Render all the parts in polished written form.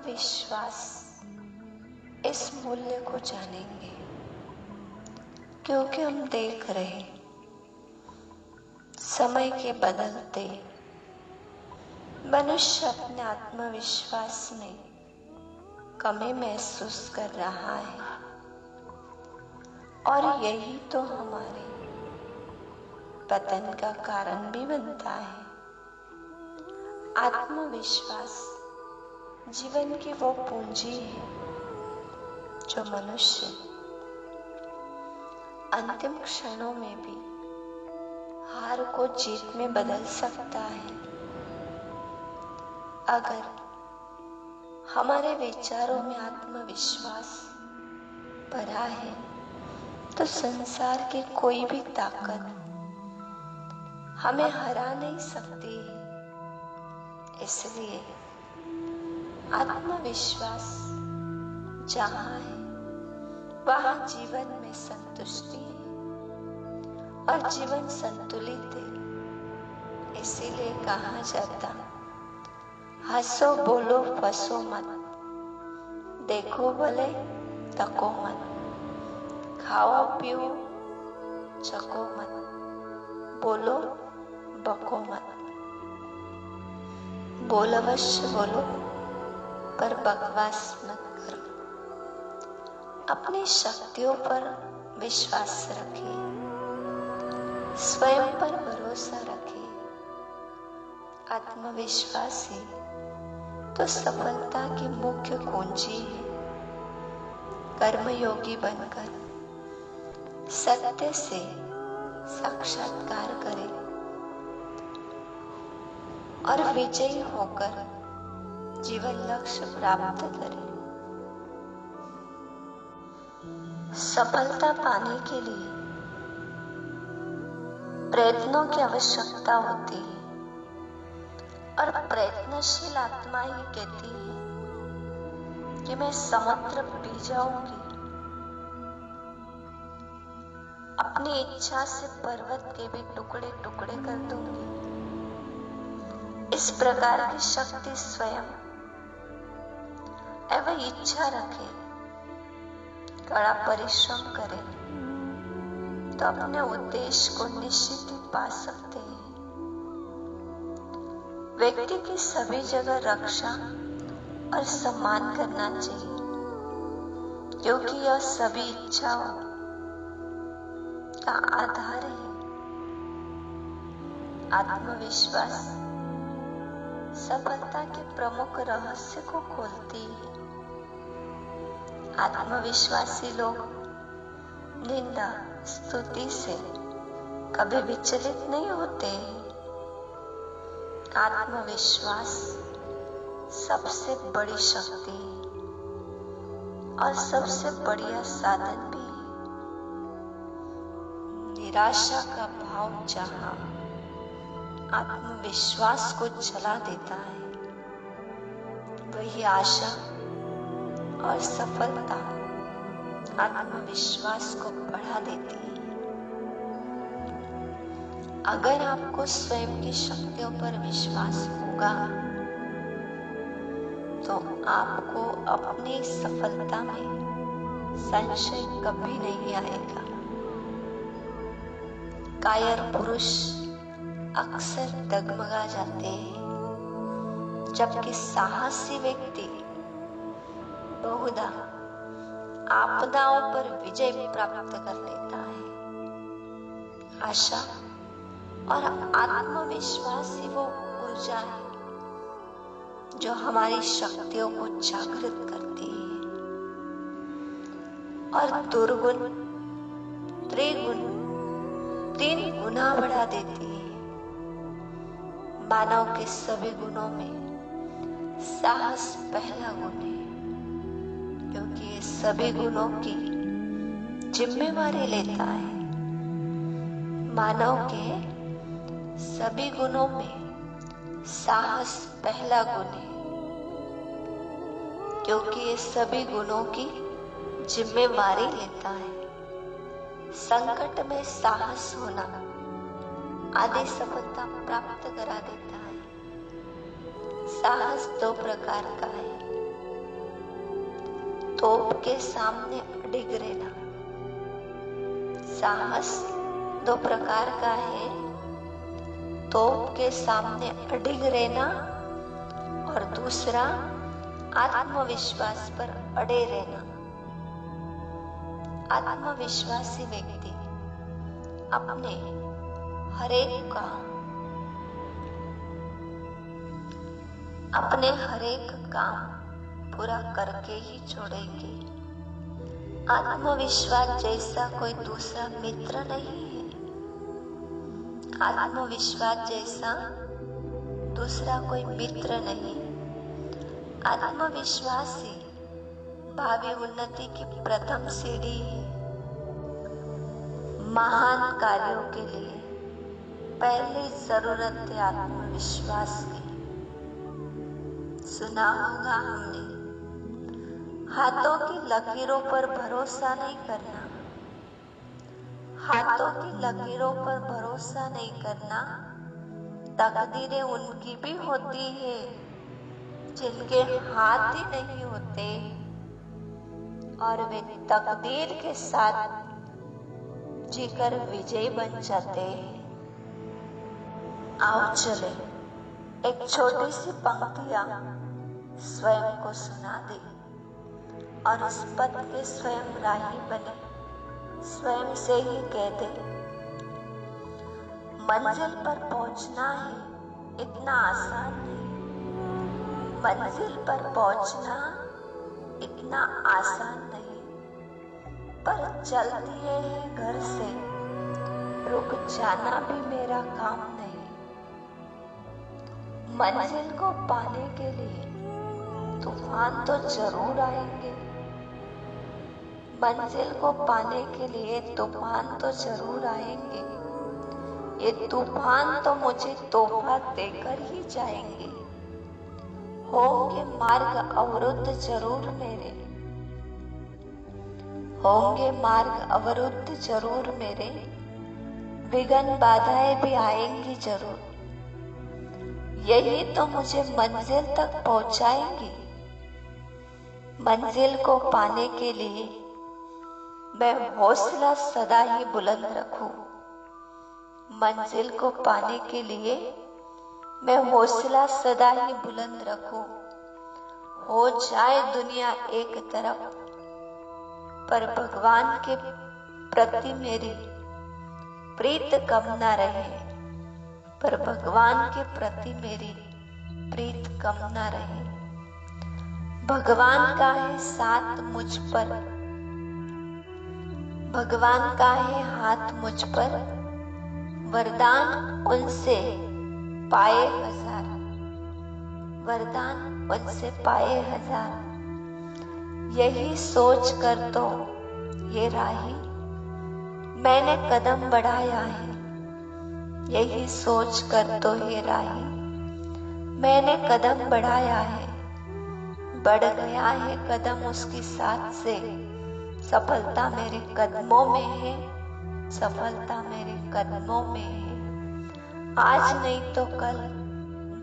आत्मविश्वास इस मूल्य को जानेंगे, क्योंकि हम देख रहे समय के बदलते मनुष्य अपने आत्मविश्वास में कमी महसूस कर रहा है। और यही तो हमारे पतन का कारण भी बनता है। आत्मविश्वास जीवन की वो पूंजी है जो मनुष्य अंतिम क्षणों में भी हार को जीत में बदल सकता है। अगर हमारे विचारों में आत्मविश्वास भरा है तो संसार की कोई भी ताकत हमें हरा नहीं सकती है। इसलिए आत्मविश्वास जहाँ है वहाँ जीवन में संतुष्टि है और जीवन संतुलित है। इसीलिए कहा जाता, हंसो बोलो फंसो मत, देखो भले तको मत, खाओ पियो चको मत, बोलो बको मत। बोल अवश्य बोलो पर बकवास मत करो। अपनी शक्तियों पर विश्वास रखें, स्वयं पर भरोसा रखें। आत्मविश्वास ही तो सफलता की मुख्य कुंजी है। कर्मयोगी बनकर सत्य से साक्षात्कार करें और विजयी होकर जीवन लक्ष्य प्राप्त करें। सफलता पाने के लिए प्रयत्नों की आवश्यकता होती है और प्रयत्नशील आत्मा ही कहती है कि मैं समुद्र पी जाऊंगी। अपनी इच्छा से पर्वत के भी टुकड़े टुकड़े कर दूंगी। इस प्रकार की शक्ति स्वयं एवं इच्छा रखे, कड़ा परिश्रम करे तो अपने उद्देश्य को निश्चित ही पा सकते हैं। व्यक्ति की सभी जगह रक्षा और सम्मान करना चाहिए, क्योंकि यह सभी इच्छाओं का आधार है। आत्मविश्वास सफलता के प्रमुख रहस्य को खोलती है। आत्मविश्वासी लोग निंदा स्तुति से कभी विचलित नहीं होते। आत्मविश्वास सबसे बड़ी शक्ति है और सबसे बढ़िया साधन भी है। निराशा का भाव जहाँ आत्मविश्वास को जला देता है, वही आशा और सफलता आत्मविश्वास को बढ़ा देती है। अगर आपको स्वयं की शक्तियों पर विश्वास होगा तो आपको अपनी सफलता में संशय कभी नहीं आएगा। कायर पुरुष अक्सर डगमगा जाते हैं, जबकि साहसी व्यक्ति बहुधा आपदाओं पर विजय प्राप्त कर लेता है। आशा और आत्मविश्वास ही वो ऊर्जा है जो हमारी शक्तियों को जागृत करती है और दुर्गुण त्रिगुण 3 गुना बढ़ा देती है। मानव के सभी गुणों में साहस पहला गुण है, क्योंकि ये सभी गुणों की जिम्मेवारी लेता है। मानव के सभी गुणों में साहस पहला गुण है, क्योंकि ये सभी गुणों की जिम्मेवारी लेता है। संकट में साहस होना आदि सफलता प्राप्त करा देता है। साहस 2 प्रकार का है, तोप के सामने अडिग रहना। साहस दो प्रकार का है, तोप के सामने अडिग रहना और दूसरा आत्मविश्वास पर अड़े रहना। आत्मविश्वासी व्यक्ति अपने हरेक काम पूरा करके ही छोड़ेंगे। आत्मविश्वास जैसा कोई दूसरा मित्र नहीं है। आत्मविश्वास जैसा दूसरा कोई मित्र नहीं। आत्मविश्वास ही भावी उन्नति की प्रथम सीढ़ी है। महान कार्यों के लिए पहली जरूरत है आत्मविश्वास की। सुना होगा हमने, हाथों की लकीरों पर भरोसा नहीं करना। हाथों की लकीरों पर भरोसा नहीं करना। तकदीरें उनकी भी होती है जिनके हाथ ही नहीं होते, और वे तकदीर के साथ जीकर विजयी बन जाते हैं। आओ चले एक छोटी सी पंक्तियां स्वयं को सुना दे और उस पथ के स्वयं राही बने। स्वयं से ही कह दे, मंजिल पर पहुंचना है इतना आसान नहीं। मंजिल पर पहुंचना इतना आसान नहीं, पर चल दिए हैं घर से, रुक जाना भी मेरा काम नहीं। मंजिल को पाने के लिए तूफान तो जरूर आएंगे। मंजिल को पाने के लिए तूफान तो जरूर आएंगे। ये तूफान तो मुझे तोहफा देकर ही जाएंगे। होंगे मार्ग अवरुद्ध जरूर मेरे, होंगे मार्ग अवरुद्ध जरूर मेरे, विघ्न बाधाएं भी आएंगी जरूर। यही तो मुझे मंजिल तक पहुंचाएंगी। मंजिल को पाने के लिए मैं हौसला सदा ही बुलंद रखूं। मंजिल को पाने के लिए मैं हौसला सदा ही बुलंद रखूं। हो जाए दुनिया एक तरफ, पर भगवान के प्रति मेरी प्रीत कम ना रहे। पर भगवान के प्रति मेरी प्रीत कम ना रहे। भगवान का है साथ मुझ पर, भगवान का है हाथ मुझ पर, वरदान उनसे पाए हजार, वरदान उनसे पाए हजार। यही सोच कर तो ये राही मैंने कदम बढ़ाया है। यही सोच कर तो ये राही मैंने कदम बढ़ाया है। बढ़ गया है कदम उसकी साथ से, सफलता मेरे कदमों में है, सफलता मेरे कदमों में है। आज नहीं तो कल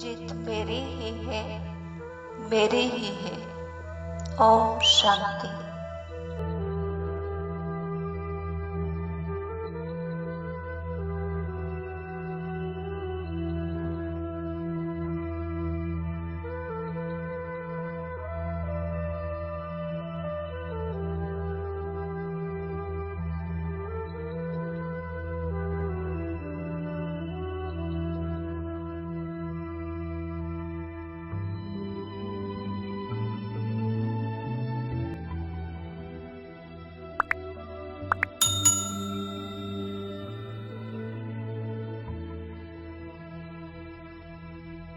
जीत मेरी ही है, मेरी ही है। ओम शांति।